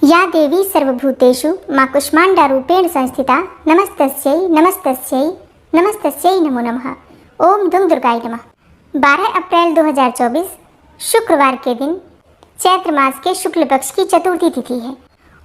या देवी सर्वभूतेषु मां कुष्मांडा रूपेण संस्थिता नमस्तस्यै नमस्तस्यै नमस्तस्यै नमो नमः। ओम दुम दुर्गाय नमः। 12 अप्रैल 2024 शुक्रवार के दिन चैत्र मास के शुक्ल पक्ष की चतुर्थी तिथि है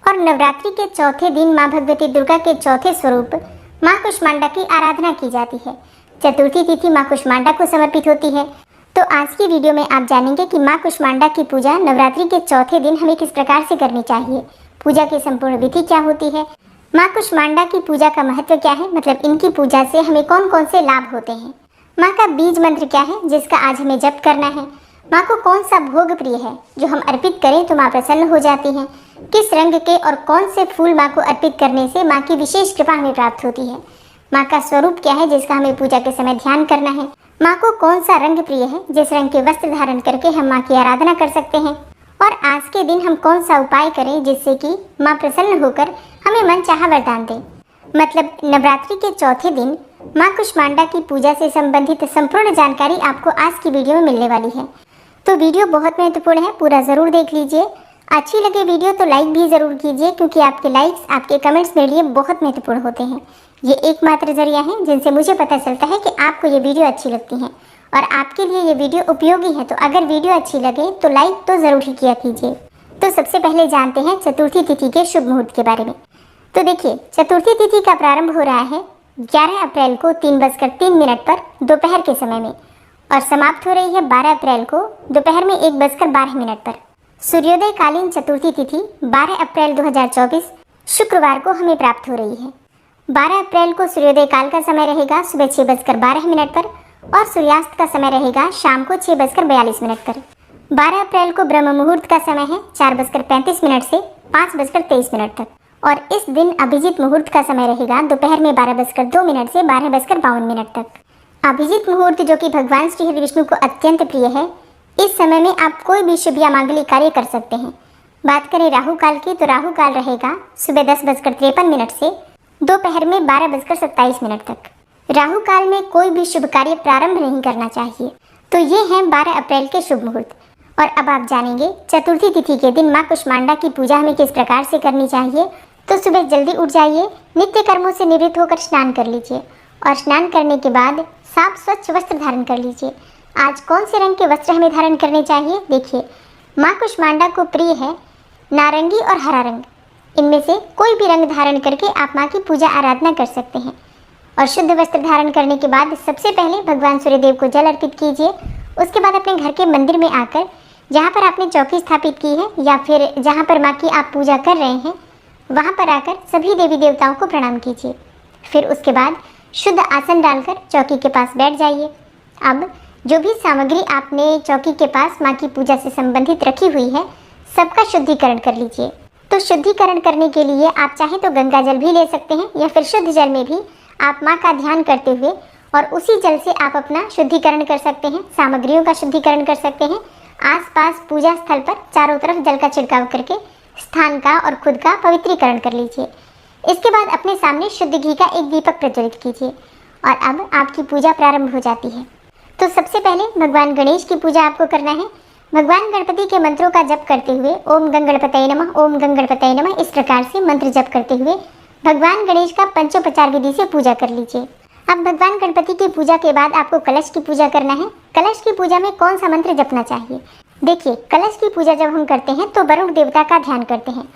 और नवरात्रि के चौथे दिन मां भगवती दुर्गा के चौथे स्वरूप मां कुष्मांडा की आराधना की जाती है। चतुर्थी तिथि मां कुष्मांडा को समर्पित होती है। तो आज की वीडियो में आप जानेंगे कि मां कुष्मांडा की पूजा नवरात्रि के चौथे दिन हमें किस प्रकार से करनी चाहिए, पूजा की संपूर्ण विधि क्या होती है, मां कुष्मांडा की पूजा का महत्व क्या है, मतलब इनकी पूजा से हमें कौन कौन से लाभ होते हैं, मां का बीज मंत्र क्या है जिसका आज हमें जप करना है, मां को कौन सा भोग प्रिय है जो हम अर्पित करें तो मां प्रसन्न हो जाती हैं, किस रंग के और कौन से फूल मां को अर्पित करने से मां की विशेष कृपा हमें प्राप्त होती है, मां का स्वरूप क्या है जिसका हमें पूजा के समय ध्यान करना है, मां को कौन सा रंग प्रिय है जिस रंग के वस्त्र धारण करके हम मां की आराधना कर सकते हैं, और आज के दिन हम कौन सा उपाय करें जिससे कि मां प्रसन्न होकर हमें मनचाहा वरदान दें। मतलब नवरात्रि के चौथे दिन मां कुष्मांडा की पूजा से संबंधित संपूर्ण जानकारी आपको आज की वीडियो में मिलने वाली है। तो वीडियो बहुत महत्वपूर्ण है, पूरा ज़रूर देख लीजिए। अच्छी लगे वीडियो तो लाइक भी ज़रूर कीजिए, क्योंकि आपके लाइक्स, आपके कमेंट्स मेरे लिए बहुत महत्वपूर्ण होते हैं। ये एकमात्र जरिया है जिनसे मुझे पता चलता है कि आपको ये वीडियो अच्छी लगती है और आपके लिए ये वीडियो उपयोगी है। तो अगर वीडियो अच्छी लगे तो लाइक तो ज़रूर ही किया कीजिए। तो सबसे पहले जानते हैं चतुर्थी तिथि के शुभ मुहूर्त के बारे में। तो देखिए, चतुर्थी तिथि का प्रारंभ हो रहा है 11 अप्रैल को 3:03 पर दोपहर के समय में और समाप्त हो रही है 12 अप्रैल को दोपहर में 1:12 पर। सूर्योदय कालीन चतुर्थी तिथि 12 अप्रैल 2024 शुक्रवार को हमें प्राप्त हो रही है। 12 अप्रैल को सूर्योदय काल का समय रहेगा सुबह 6:12 पर और सूर्यास्त का समय रहेगा शाम को 6:42 पर। 12 अप्रैल को ब्रह्म मुहूर्त का समय है 4:35 से 5:23 तक और इस दिन अभिजीत मुहूर्त का समय रहेगा दोपहर में 12:02 से 12:52 तक। अभिजीत मुहूर्त जो कि भगवान श्री हरि विष्णु को अत्यंत प्रिय है, इस समय में आप कोई भी शुभ या मांगलिक कार्य कर सकते हैं। बात करें राहु काल की, तो राहु काल रहेगा सुबह 10:53 से दोपहर में 12:27 तक। राहु काल में कोई भी शुभ कार्य प्रारंभ नहीं करना चाहिए। तो ये हैं 12 अप्रैल के शुभ मुहूर्त। और अब आप जानेंगे चतुर्थी तिथि के दिन मां कुष्मांडा की पूजा हमें किस प्रकार से करनी चाहिए। तो सुबह जल्दी उठ जाइए, नित्य कर्मों से निवृत्त होकर स्नान कर लीजिए और स्नान करने के बाद साफ स्वच्छ वस्त्र धारण कर लीजिए। आज कौन से रंग के वस्त्र हमें धारण करने चाहिए? देखिए, मां कुष्मांडा को प्रिय है नारंगी और हरा रंग। इनमें से कोई भी रंग धारण करके आप मां की पूजा आराधना कर सकते हैं। और शुद्ध वस्त्र धारण करने के बाद सबसे पहले भगवान सूर्यदेव को जल अर्पित कीजिए। उसके बाद अपने घर के मंदिर में आकर जहाँ पर आपने चौकी स्थापित की है या फिर जहाँ पर माँ की आप पूजा कर रहे हैं, वहाँ पर आकर सभी देवी देवताओं को प्रणाम कीजिए। फिर उसके बाद शुद्ध आसन डालकर चौकी के पास बैठ जाइए। अब जो भी सामग्री आपने चौकी के पास माँ की पूजा से संबंधित रखी हुई है, सबका शुद्धिकरण कर लीजिए। तो शुद्धिकरण करने के लिए आप चाहें तो गंगा जल भी ले सकते हैं या फिर शुद्ध जल में भी आप माँ का ध्यान करते हुए और उसी जल से आप अपना शुद्धिकरण कर सकते हैं, सामग्रियों का शुद्धिकरण कर सकते हैं। आसपास पूजा स्थल पर चारों तरफ जल का छिड़काव करके स्थान का और खुद का पवित्रीकरण कर लीजिए। इसके बाद अपने सामने शुद्ध घी का एक दीपक प्रज्वलित कीजिए और अब आपकी पूजा प्रारंभ हो जाती है। तो सबसे पहले भगवान गणेश की पूजा आपको करना है। भगवान गणपति के मंत्रों का जप करते हुए ओम गंगणपतये नमः, ओम गंगणपतये नमः इस प्रकार से मंत्र जप करते हुए भगवान गणेश का पंचोपचार विधि से पूजा कर लीजिए। अब भगवान गणपति की पूजा के बाद आपको कलश की पूजा करना है। कलश की पूजा में कौन सा मंत्र जपना चाहिए? देखिए, कलश की पूजा जब हम करते हैं तो वरुण देवता का ध्यान करते हैं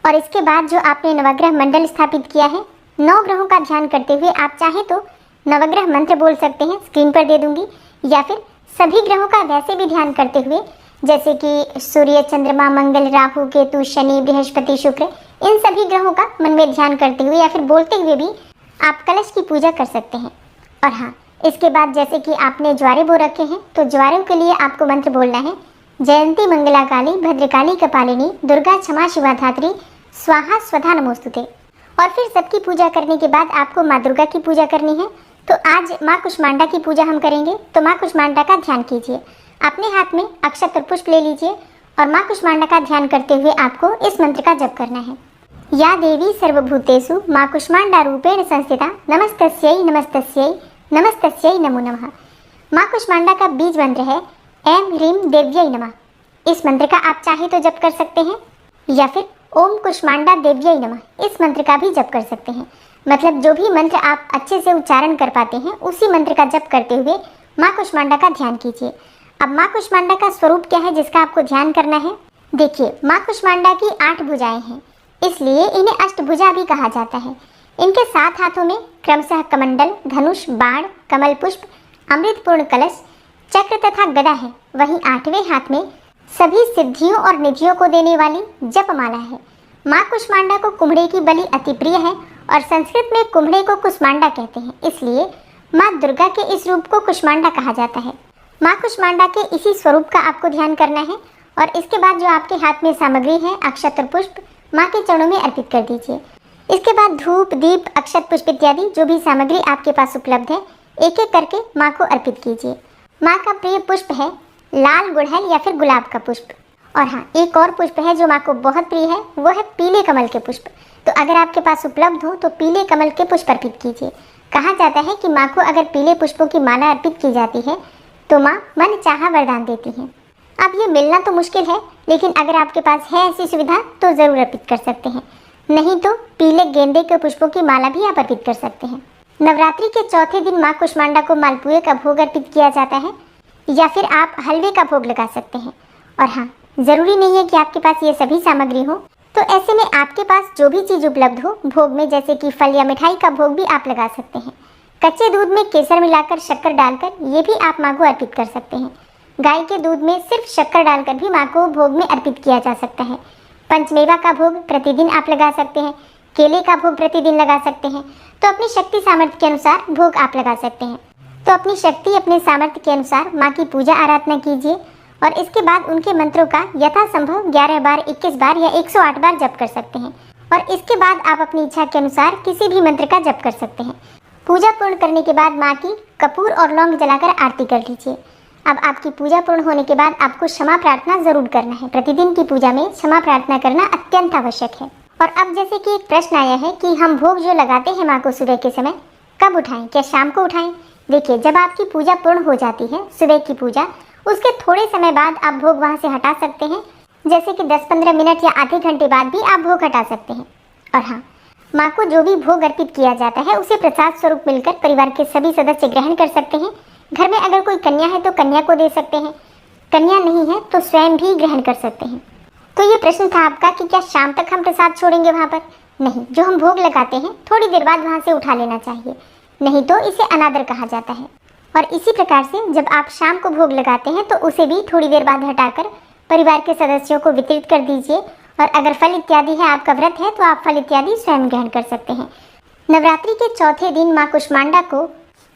और इसके बाद जो आपने नवग्रह मंडल स्थापित किया है, 9 ग्रहों का ध्यान करते हुए आप चाहें तो नवग्रह मंत्र बोल सकते हैं, स्क्रीन पर दे दूंगी, या फिर सभी ग्रहों का वैसे भी ध्यान करते हुए जैसे कि सूर्य, चंद्रमा, मंगल, राहु, केतु, शनि, बृहस्पति, शुक्र, इन सभी ग्रहों का मन में ध्यान करते हुए या फिर बोलते हुए भी आप कलश की पूजा कर सकते हैं। और हाँ, इसके बाद जैसे कि आपने ज्वारे बो रखे हैं तो ज्वारों के लिए आपको मंत्र बोलना है, जयंती मंगला काली भद्रकाली कपालिनी दुर्गा क्षमा शिवा धात्री स्वाहा स्वधा नमोस्तुते। और फिर सबकी पूजा करने के बाद आपको माँ दुर्गा की पूजा करनी है। तो आज माँ कुष्मांडा की पूजा हम करेंगे, तो माँ कुष्मांडा का ध्यान कीजिए। अपने हाथ में अक्षत और पुष्प ले लीजिए और माँ कुष्मांडा का ध्यान करते हुए आपको इस मंत्र का जप करना है। या देवी सर्वभूतेषु मां कुष्मांडा रूपेण संस्थिता नमस्तस्यै नमस्तस्यै नमस्तस्यै नमो नमः। मां कुष्मांडा का बीज मंत्र है ऐं ह्रीं देव्यै नमः। इस मंत्र का आप चाहे तो जप कर सकते हैं या फिर ओम कुष्मांडा देव्यै नमः इस मंत्र का भी जप कर सकते हैं। मतलब जो भी मंत्र आप अच्छे से उच्चारण कर पाते हैं उसी मंत्र का जप करते हुए माँ कुष्मांडा का ध्यान कीजिए। अब माँ कुष्मांडा का स्वरूप क्या है जिसका आपको ध्यान करना है? देखिए, माँ कुष्मांडा की 8 भुजाएं हैं, इसलिए इन्हें अष्टभुजा भी कहा जाता है। इनके 7 हाथों में क्रमशः कमंडल, धनुष, बाण, कमल पुष्प, अमृतपूर्ण कलश, चक्र तथा गदा है। वहीं 8वें हाथ में सभी सिद्धियों और निधियों को देने वाली जपमाला है। माँ कुष्मांडा को कुम्हड़े की बलि अति प्रिय है और संस्कृत में कुम्हड़े को कुष्मांडा कहते हैं, इसलिए माँ दुर्गा के इस रूप को कुष्मांडा कहा जाता है। माँ कुष्मांडा के इसी स्वरूप का आपको ध्यान करना है और इसके बाद जो आपके हाथ में सामग्री है, अक्षत और पुष्प, माँ के चरणों में अर्पित कर दीजिए। इसके बाद धूप, दीप, अक्षत, पुष्प इत्यादि जो भी सामग्री आपके पास उपलब्ध है एक एक करके माँ को अर्पित कीजिए। माँ का प्रिय पुष्प है लाल गुड़हल या फिर गुलाब का पुष्प। और हाँ, एक और पुष्प है जो माँ को बहुत प्रिय है, वो है पीले कमल के पुष्प। तो अगर आपके पास उपलब्ध हो तो पीले कमल के पुष्प अर्पित कीजिए। कहा जाता है कि माँ को अगर पीले पुष्पों की माला अर्पित की जाती है तो माँ मन चाहा वरदान देती हैं। अब ये मिलना तो मुश्किल है, लेकिन अगर आपके पास है ऐसी सुविधा तो ज़रूर अर्पित कर सकते हैं। नहीं तो पीले गेंदे के पुष्पों की माला भी आप अर्पित कर सकते हैं। नवरात्रि के चौथे दिन माँ कुष्मांडा को मालपुए का भोग अर्पित किया जाता है या फिर आप हलवे का भोग लगा सकते हैं। और हाँ, ज़रूरी नहीं है कि आपके पास ये सभी सामग्री हो, तो ऐसे में आपके पास जो भी चीज़ उपलब्ध हो भोग में, जैसे कि फल या मिठाई का भोग भी आप लगा सकते हैं। कच्चे दूध में केसर मिलाकर, शक्कर डालकर ये भी आप माँ को अर्पित कर सकते हैं। गाय के दूध में सिर्फ शक्कर डालकर भी माँ को भोग में अर्पित किया जा सकता है। पंचमेवा का भोग प्रतिदिन आप लगा सकते हैं, केले का भोग प्रतिदिन लगा सकते हैं। तो अपनी शक्ति सामर्थ्य के अनुसार भोग आप लगा सकते हैं। तो अपनी शक्ति, अपने सामर्थ्य के अनुसार माँ की पूजा आराधना कीजिए और इसके बाद उनके मंत्रों का यथासंभव 11 बार, 21 बार या 108 बार जप कर सकते हैं। और इसके बाद आप अपनी इच्छा के अनुसार किसी भी मंत्र का जप कर सकते हैं। पूजा पूर्ण करने के बाद माँ की कपूर और लौंग जलाकर आरती कर लीजिए। अब आपकी पूजा पूर्ण होने के बाद आपको क्षमा प्रार्थना जरूर करना है। प्रतिदिन की पूजा में क्षमा प्रार्थना करना अत्यंत आवश्यक है। और अब जैसे कि एक प्रश्न आया है कि हम भोग जो लगाते हैं माँ को सुबह के समय, कब उठाएं? क्या शाम को उठाएं? देखिए, जब आपकी पूजा पूर्ण हो जाती है, सुबह की पूजा, उसके थोड़े समय बाद आप भोग वहाँ से हटा सकते हैं। जैसे कि 10-15 मिनट या आधे घंटे बाद भी आप भोग हटा सकते हैं। और हाँ, माँ को जो भी भोग अर्पित किया जाता है उसे प्रसाद स्वरूप मिलकर परिवार के सभी सदस्य ग्रहण कर सकते हैं। घर में अगर कोई कन्या है तो कन्या को दे सकते हैं, कन्या नहीं है तो स्वयं भी ग्रहण कर सकते हैं। तो ये प्रश्न था आपका कि क्या शाम तक हम प्रसाद छोड़ेंगे वहाँ पर? नहीं, जो हम भोग लगाते हैं थोड़ी देर बाद वहाँ से उठा लेना चाहिए, नहीं तो इसे अनादर कहा जाता है। और इसी प्रकार से जब आप शाम को भोग लगाते हैं तो उसे भी थोड़ी देर बाद हटाकर परिवार के सदस्यों को वितरित कर दीजिए। और अगर फल इत्यादि है, आपका व्रत है, तो आप फल इत्यादि स्वयं ग्रहण कर सकते हैं। नवरात्रि के चौथे दिन माँ कुष्मांडा को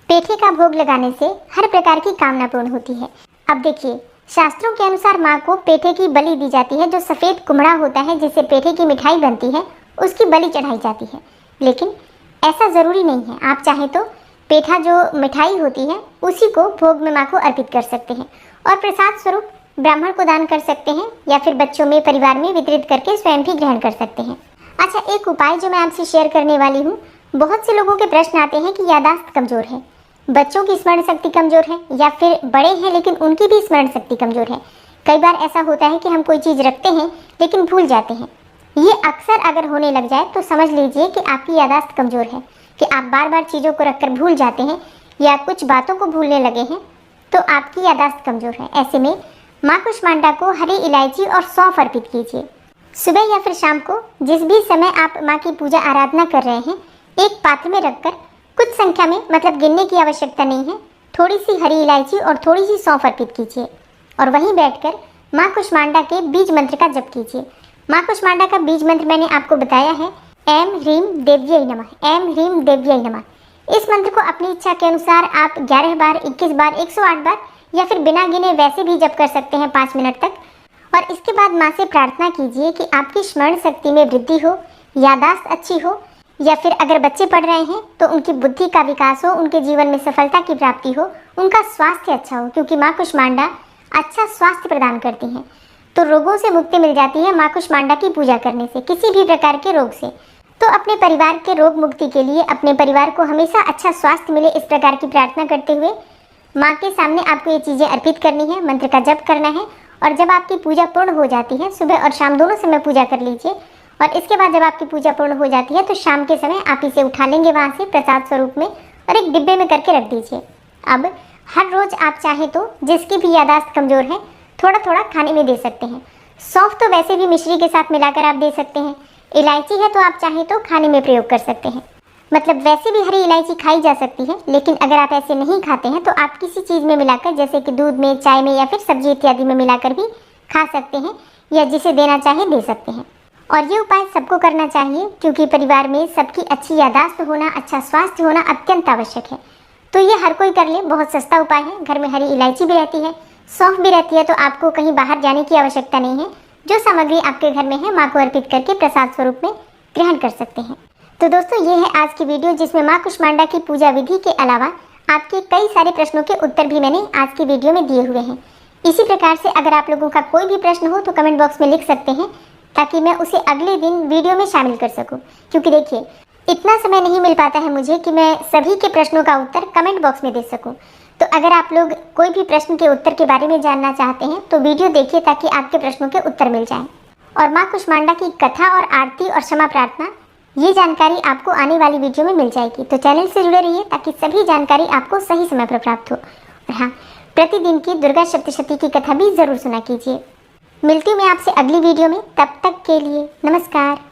पेठे का भोग लगाने से हर प्रकार की कामना पूर्ण होती है। अब देखिए, शास्त्रों के अनुसार माँ को पेठे की बलि दी जाती है। जो सफ़ेद कुम्हड़ा होता है जिससे पेठे की मिठाई बनती है, उसकी बलि चढ़ाई जाती है। लेकिन ऐसा ज़रूरी नहीं है, आप चाहें तो पेठा जो मिठाई होती है उसी को भोग में माँ को अर्पित कर सकते हैं और प्रसाद स्वरूप ब्राह्मण को दान कर सकते हैं या फिर बच्चों में, परिवार में वितरित करके स्वयं भी ग्रहण कर सकते हैं। अच्छा, एक उपाय जो मैं आपसे शेयर करने वाली हूँ। बहुत से लोगों के प्रश्न आते हैं कि याददाश्त कमज़ोर है, बच्चों की स्मरण शक्ति कमज़ोर है या फिर बड़े हैं लेकिन उनकी भी स्मरण शक्ति कमज़ोर है। कई बार ऐसा होता है कि हम कोई चीज़ रखते हैं लेकिन भूल जाते हैं। ये अक्सर अगर होने लग जाए तो समझ लीजिए कि आपकी याददाश्त कमज़ोर है, कि आप बार बार चीज़ों को रखकर भूल जाते हैं या कुछ बातों को भूलने लगे हैं, तो आपकी याददाश्त कमज़ोर है। ऐसे में माँ कुष्मांडा को हरी इलायची और सौंफ अर्पित कीजिए। सुबह या फिर शाम को जिस भी समय आप माँ की पूजा आराधना कर रहे हैं, एक पात्र में रखकर कुछ संख्या में, मतलब गिनने की आवश्यकता नहीं है, थोड़ी सी हरी इलायची और थोड़ी सी सौंफ अर्पित कीजिए और वहीं बैठकर माँ कुष्मांडा के बीज मंत्र का जप कीजिए। माँ कुष्मांडा का बीज मंत्र मैंने आपको बताया है, ऐं ह्रीं देव्यै नमः, ऐं ह्रीं देव्यै नमः। इस मंत्र को अपनी इच्छा के अनुसार आप 11 बार, 21 बार, 108 बार या फिर बिना गिने वैसे भी जप कर सकते हैं 5 मिनट तक। और इसके बाद माँ से प्रार्थना कीजिए कि आपकी स्मरण शक्ति में वृद्धि हो, याददाश्त अच्छी हो, या फिर अगर बच्चे पढ़ रहे हैं तो उनकी बुद्धि का विकास हो, उनके जीवन में सफलता की प्राप्ति हो, उनका स्वास्थ्य अच्छा हो, क्योंकि माँ कुष्मांडा अच्छा स्वास्थ्य प्रदान करती हैं। तो रोगों से मुक्ति मिल जाती है माँ कुष्मांडा की पूजा करने से, किसी भी प्रकार के रोग से। तो अपने परिवार के रोग मुक्ति के लिए, अपने परिवार को हमेशा अच्छा स्वास्थ्य मिले, इस प्रकार की प्रार्थना करते हुए माँ के सामने आपको ये चीज़ें अर्पित करनी है, मंत्र का जप करना है। और जब आपकी पूजा पूर्ण हो जाती है, सुबह और शाम दोनों समय पूजा कर लीजिए और इसके बाद जब आपकी पूजा पूर्ण हो जाती है तो शाम के समय आप इसे उठा लेंगे वहाँ से प्रसाद स्वरूप में और एक डिब्बे में करके रख दीजिए। अब हर रोज आप चाहे तो जिसकी भी यादाश्त कमजोर है थोड़ा थोड़ा खाने में दे सकते हैं। सौंफ तो वैसे भी मिश्री के साथ मिलाकर आप दे सकते हैं। इलायची है तो आप चाहे तो खाने में प्रयोग कर सकते हैं। मतलब वैसे भी हरी इलायची खाई जा सकती है, लेकिन अगर आप ऐसे नहीं खाते हैं तो आप किसी चीज़ में मिलाकर, जैसे कि दूध में, चाय में या फिर सब्जी इत्यादि में मिलाकर भी खा सकते हैं, या जिसे देना चाहे दे सकते हैं। और ये उपाय सबको करना चाहिए, क्योंकि परिवार में सबकी अच्छी यादाश्त होना, अच्छा स्वास्थ्य होना अत्यंत आवश्यक है। तो ये हर कोई कर ले, बहुत सस्ता उपाय है। घर में हरी इलायची भी रहती है, सौंफ भी रहती है, तो आपको कहीं बाहर जाने की आवश्यकता नहीं है। जो सामग्री आपके घर में है माँ को अर्पित करके प्रसाद स्वरूप में ग्रहण कर सकते हैं। तो दोस्तों, ये है आज की वीडियो, जिसमें माँ कुष्मांडा की पूजा विधि के अलावा आपके कई सारे प्रश्नों के उत्तर भी मैंने आज की वीडियो में दिए हुए हैं। इसी प्रकार से अगर आप लोगों का कोई भी प्रश्न हो तो कमेंट बॉक्स में लिख सकते हैं, ताकि मैं उसे अगले दिन वीडियो में शामिल कर सकूं। क्योंकि देखिए, इतना समय नहीं मिल पाता है मुझे कि मैं सभी के प्रश्नों का उत्तर कमेंट बॉक्स में दे सकूं। तो अगर आप लोग कोई भी प्रश्न के उत्तर के बारे में जानना चाहते हैं तो वीडियो देखिए, ताकि आपके प्रश्नों के उत्तर मिल जाएं। और माँ कुष्मांडा की कथा और आरती और क्षमा प्रार्थना, ये जानकारी आपको आने वाली वीडियो में मिल जाएगी। तो चैनल से जुड़े रहिए, ताकि सभी जानकारी आपको सही समय पर प्राप्त हो। और हाँ, प्रतिदिन की दुर्गा सप्तशती की कथा भी जरूर सुना कीजिए। मिलती हूँ मैं आपसे अगली वीडियो में, तब तक के लिए नमस्कार।